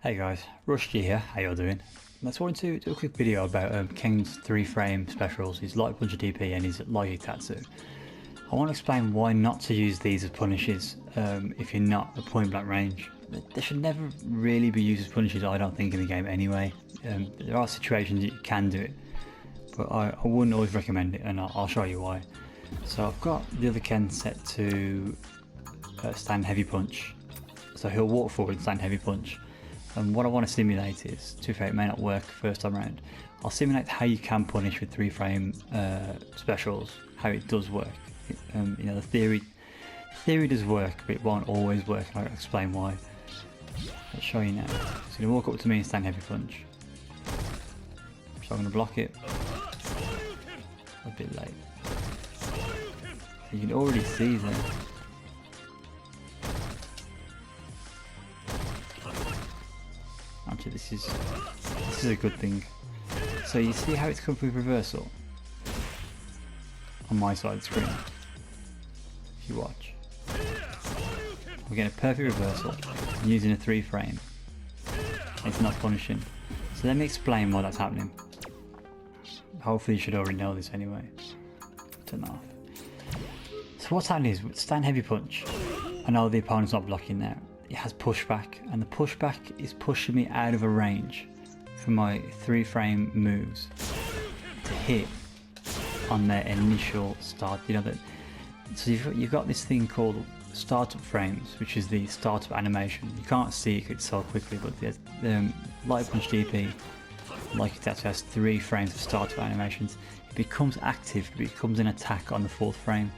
Hey guys, Rusty here, how y'all doing? I just wanted to do a quick video about Ken's 3-frame specials, his light punch DP and his light tatsu. I want to explain why not to use these as punishes if you're not at point blank range. They should never really be used as punishes, I don't think, in the game anyway. There are situations that you can do it, but I wouldn't always recommend it, and I'll show you why. So I've got the other Ken set to stand heavy punch, so he'll walk forward and stand heavy punch. And what I want to simulate is, to be fair, it may not work first time around, I'll simulate how you can punish with 3-frame specials, how it does work. You know, the theory does work, but it won't always work, and I'll explain why. I'll show you now. So you're going to walk up to me and stand heavy punch. So I'm going to block it. A bit late. You can already see there. Actually, this is a good thing. So you see how it's come with reversal on my side of the screen. If you watch, we're getting a perfect reversal using a 3-frame. It's not punishing. So let me explain why that's happening. Hopefully you should already know this anyway. Turn off. So what's happening is, with stand heavy punch, I know the opponent's not blocking now. It has pushback, and the pushback is pushing me out of a range for my 3-frame moves to hit on their initial start. You know that. So you've got this thing called startup frames, which is the startup animation. You can't see it so quickly, but the light punch DP, like it actually has 3 frames of startup animations. It becomes active, it becomes an attack on the 4th frame.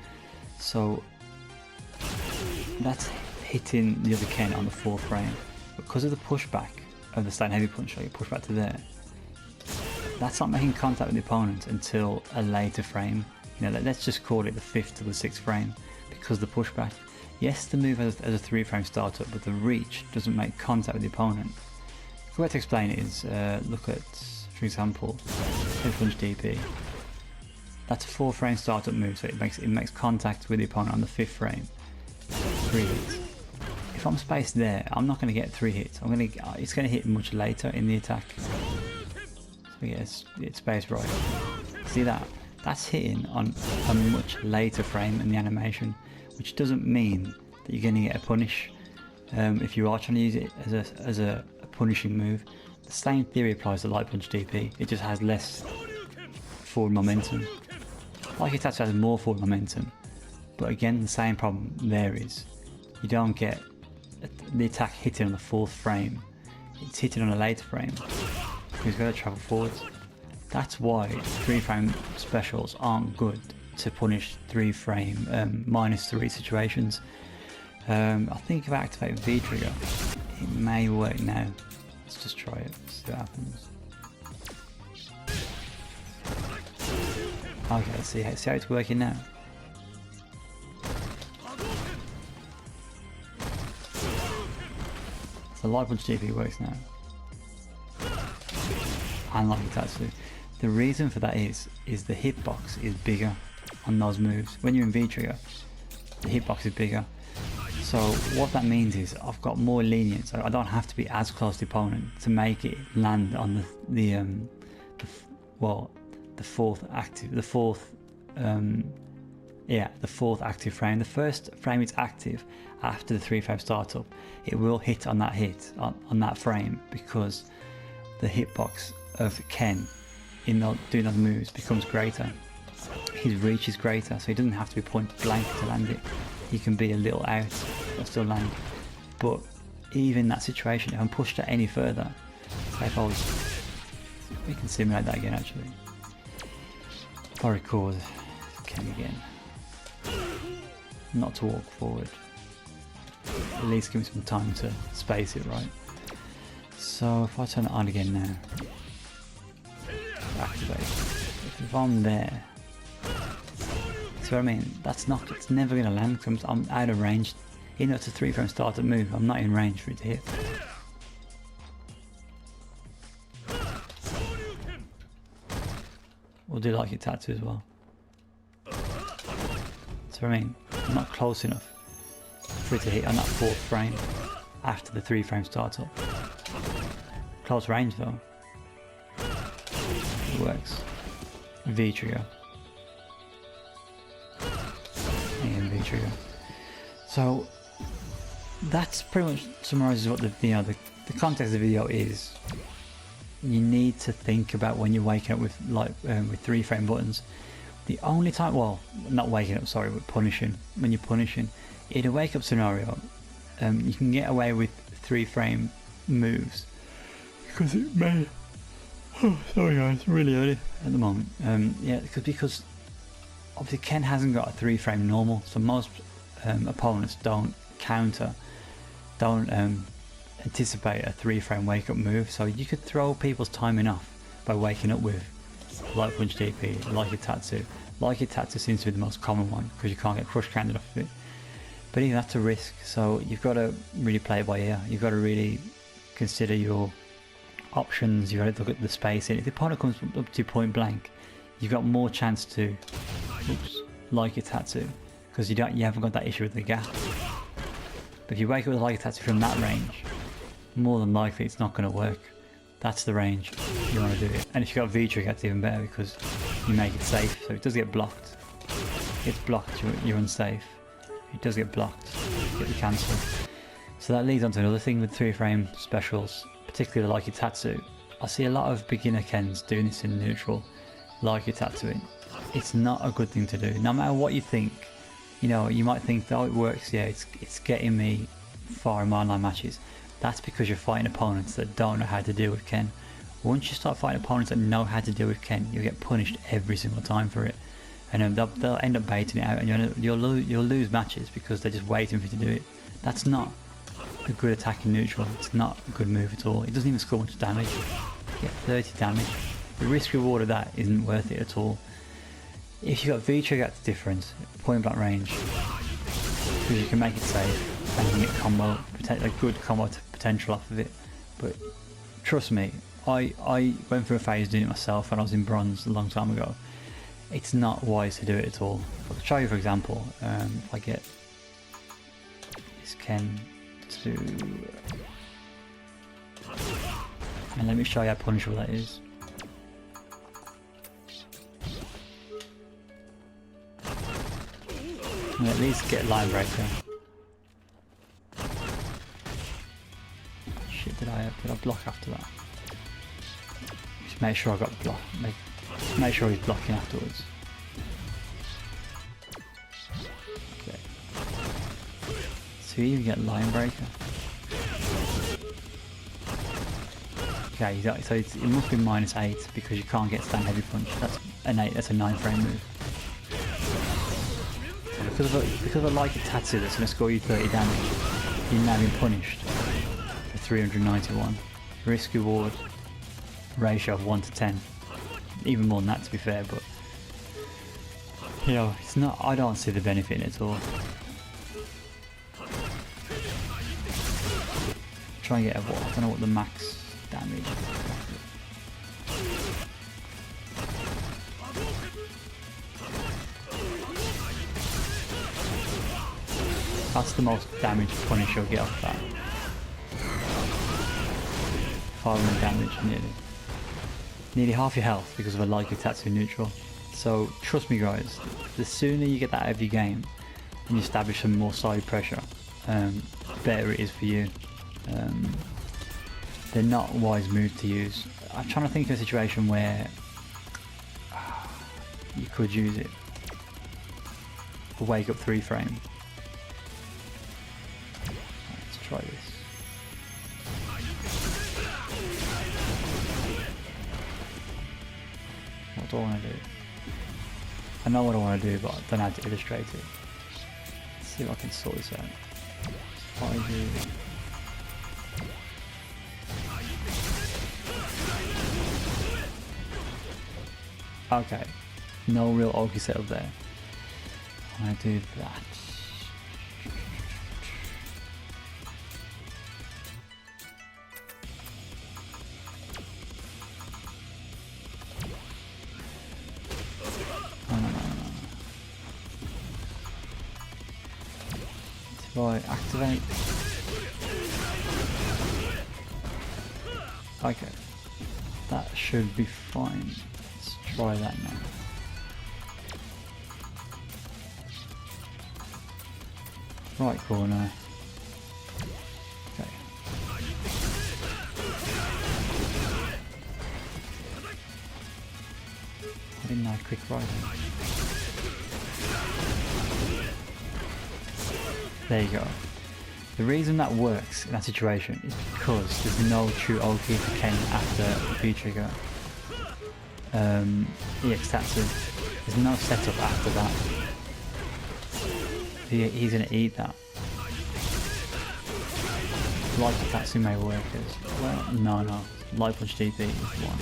So that's hitting the other Ken on the 4th frame. Because of the pushback of the stand heavy punch, like you push back to there, that's not making contact with the opponent until a later frame. You know, let's just call it the 5th to the 6th frame, because of the pushback. Yes, the move has a 3-frame startup, but the reach doesn't make contact with the opponent. The way to explain it is, look at, for example, heavy punch DP. That's a 4-frame startup move, so it makes contact with the opponent on the 5th frame. 3 hits. If I'm spaced there, I'm not going to get 3 hits. It's going to hit much later in the attack. So yeah, it's spaced right. See that? That's hitting on a much later frame in the animation, which doesn't mean that you're going to get a punish if you are trying to use it as a punishing move. The same theory applies to light punch DP. It just has less forward momentum. Like it actually has more forward momentum, but again, the same problem there is you don't get the attack hitting on the 4th frame. It's hitting on a later frame. You've got to travel forwards. That's why 3-frame specials aren't good to punish 3-frame -3 situations. I think if I activate V trigger, it may work now. Let's just try it, see what happens. Okay, let's see how it's working now. So light punch DP works now. And like tatsu. The reason for that is the hitbox is bigger on those moves. When you're in V trigger, the hitbox is bigger. So what that means is I've got more lenience. I don't have to be as close to the opponent to make it land on the 4th active frame. The first frame is active after the 3-frame startup. It will hit on that frame, because the hitbox of Ken in doing those moves becomes greater. His reach is greater, so he doesn't have to be point blank to land it. He can be a little out but still land. But even in that situation, if I'm pushed it any further, say if I was, we can simulate that again actually. If I record Ken again, not to walk forward, at least give me some time to space it right. So if I turn it on again now, activate. If I'm there, see what I mean? It's never going to land because I'm out of range. Even though it's a 3-frame startup move, I'm not in range for it to hit. We'll do like your tattoo as well. See what I mean? I'm not close enough for it to hit on that 4th frame after the 3-frame startup. Close range though. It works. V trigger. And V trigger. So that's pretty much summarizes what the context of the video is. You need to think about when you're waking up with with 3 frame buttons. The only time, well, not waking up, sorry, but punishing. When you're punishing, in a wake up scenario, you can get away with 3 frame moves because it may. Oh, sorry guys, it's really early at the moment. Yeah, because obviously Ken hasn't got a 3 frame normal, so most opponents don't anticipate a 3 frame wake up move. So you could throw people's timing off by waking up with Light Punch DP, Like It Tatsu. Like It Tatsu seems to be the most common one because you can't get crush counted off of it. But even that's a risk, so you've got to really play it by ear. You've got to really consider your options. You've got to look at the spacing. If the opponent comes up to point blank, you've got more chance to Like It Tatsu because you haven't got that issue with the gap. But if you wake up with Like It Tatsu from that range, more than likely it's not going to work. That's the range you want to do it. And if you've got V-trigger, that's even better because you make it safe. So it does get blocked. It's blocked, you're unsafe. It does get blocked, you get the cancel. So that leads on to another thing with 3 frame specials, particularly Like It Tatsu. I see a lot of beginner Kens doing this in neutral, Like It Tatsuing. It's not a good thing to do. No matter what you think, you know, you might think, oh, it works, yeah, it's getting me far in my online matches. That's because you're fighting opponents that don't know how to deal with Ken. Once you start fighting opponents that know how to deal with Ken, you'll get punished every single time for it. And they'll end up baiting it out, and you'll lose matches because they're just waiting for you to do it. That's not a good attack in neutral. It's not a good move at all. It doesn't even score much damage. You get 30 damage. The risk reward of that isn't worth it at all. If you've got V-trigger, that's different. Point blank range, because you can make it safe and you can get combo, a good combo potential off of it. But trust me, I went through a phase doing it myself when I was in bronze a long time ago. It's not wise to do it at all. I'll show you, for example, if I get this Ken to, and let me show you how punishable that is. And at least get a line breaker. Shit, did I block after that? Just make sure I got the block. Make sure he's blocking afterwards. Okay. So you even get line breaker. Okay, so it must be -8 because you can't get stand heavy punch. That's an 8. That's a 9 frame move. So because of Like It Tatsu that's going to score you 30 damage, you're now being punished for 391. Risk reward ratio of 1 to 10. Even more than that, to be fair, but you know, it's not. I don't see the benefit in it at all. Try and get a I don't know what the max damage is. That's the most damage punish you'll get off that. 500 damage, nearly half your health because of a Like It Tatsu neutral. So trust me guys, the sooner you get that out of your game and you establish some more side pressure, better it is for you. They're not wise moves to use. I'm trying to think of a situation where you could use it. A wake up 3 frame. Let's try this. What do I want to do? I know what I want to do, but I don't know how to illustrate it. Let's see if I can sort this out. If I do... Okay, no real Oki setup there. I'm gonna do that. No. If I activate, Okay, that should be fine. Let's try that now. Right corner. Okay. I didn't know quick rising. There you go. The reason that works in that situation is because there's no true ulti for Ken after the V-trigger. EX Tatsu. There's no setup after that. He's going to eat that. Light Tatsu may work as well. No. Light Punch DP is one.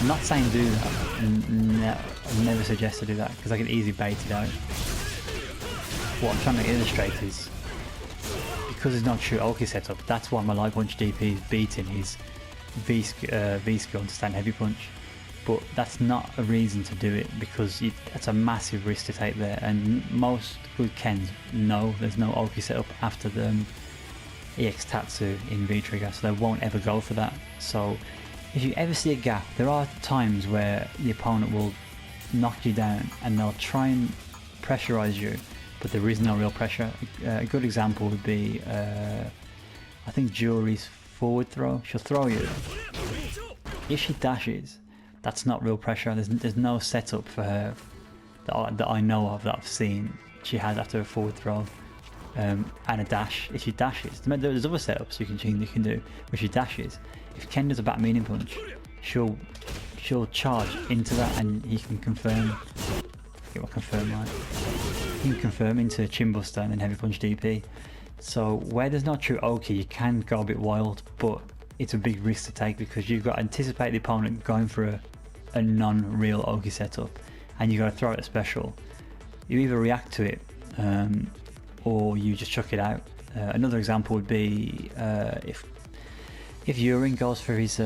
I'm not saying do that. I never suggest to do that because I can easily bait it out. What I'm trying to illustrate is because there's no true ulti setup, that's why my Light Punch DP is beating his V skill to stand heavy punch. But that's not a reason to do it because that's a massive risk to take there, and most good Kens know there's no ulti setup after the EX Tatsu in V-trigger, so they won't ever go for that. So if you ever see a gap, there are times where the opponent will knock you down and they'll try and pressurize you, but there is no real pressure. A good example would be, I think Jury's forward throw. She'll throw you. If she dashes, that's not real pressure. There's no setup for her that I know of, that I've seen she has after a forward throw and a dash. If she dashes, there's other setups you can do. If she dashes, if Ken does a back medium punch, she'll charge into that, and he can confirm. Get what confirm right? He can confirm into Chin Buster and then heavy punch DP. So where there's no true ulti, you can go a bit wild, but it's a big risk to take because you've got to anticipate the opponent going for a non-real ulti setup, and you got to throw it a special. You either react to it or you just chuck it out. Another example would be if Yurin goes for his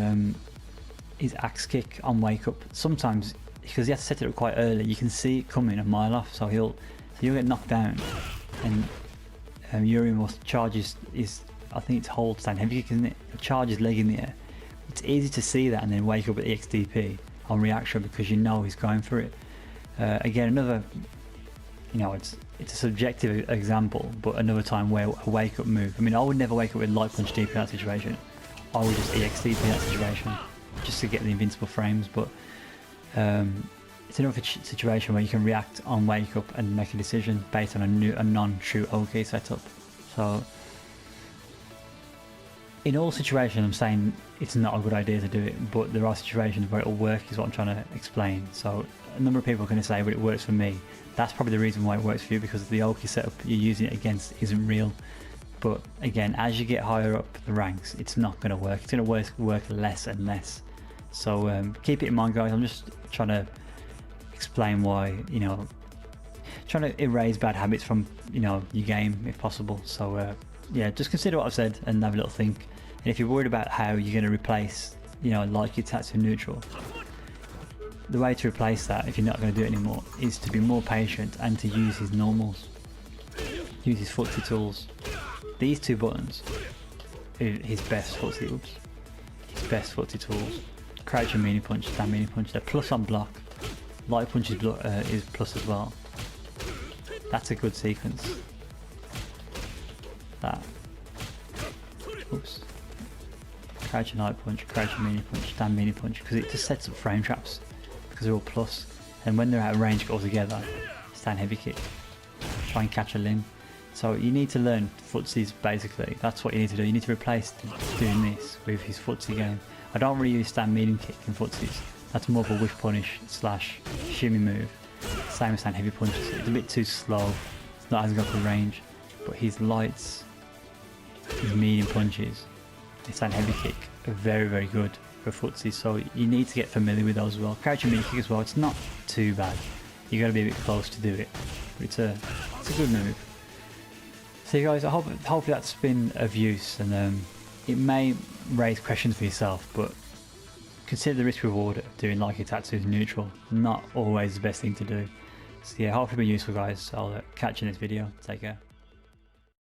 axe kick on wake up. Sometimes because he has to set it up quite early, you can see it coming a mile off, so you'll get knocked down, and Yurin will charge his I think it's hold stand heavy kick, isn't it? Charge his leg in the air. It's easy to see that and then wake up at the XDP on reaction because you know he's going for it. Again, another, it's a subjective example, but another time where a wake up move. I mean, I would never wake up with light punch DP in that situation. I would just EX DP in that situation just to get the invincible frames. But it's another situation where you can react on wake up and make a decision based on a non-true OK setup. So in all situations, I'm saying it's not a good idea to do it, but there are situations where it'll work, is what I'm trying to explain. So a number of people are going to say, but it works for me. That's probably the reason why it works for you, because the Oki setup you're using it against isn't real. But again, as you get higher up the ranks, it's not going to work. It's going to work less and less. So keep it in mind, guys. I'm just trying to explain why, trying to erase bad habits from, your game if possible. So yeah, just consider what I've said and have a little think. And if you're worried about how you're going to replace, like your Tatsu neutral, the way to replace that, if you're not going to do it anymore, is to be more patient and to use his normals, use his footsie tools. These two buttons are his best footsie tools. Crouch and melee punch, stand melee punch. They're plus on block. Light punch is plus as well. That's a good sequence. That. Oops. Crouch and light punch, crouch and melee punch, stand melee punch, because it just sets up frame traps because they're all plus. And when they're out of range altogether, stand heavy kick. Try and catch a limb. So you need to learn footsies basically. That's what you need to do. You need to replace doing this with his footsie game. I don't really use stand medium kick in footsies. That's more of a whiff punish / shimmy move. Same as stand heavy punches. It's a bit too slow. It's not as got the range. But his lights, his medium punches, his stand heavy kick are very, very good for footsies. So you need to get familiar with those as well. Crouch and melee kick as well. It's not too bad. You got to be a bit close to do it. But it's a good move. So you guys, hopefully that's been of use, and it may raise questions for yourself, but consider the risk reward of doing like your Tatsu neutral. Not always the best thing to do. So yeah, hopefully it's been useful, guys. I'll catch you in this video. Take care.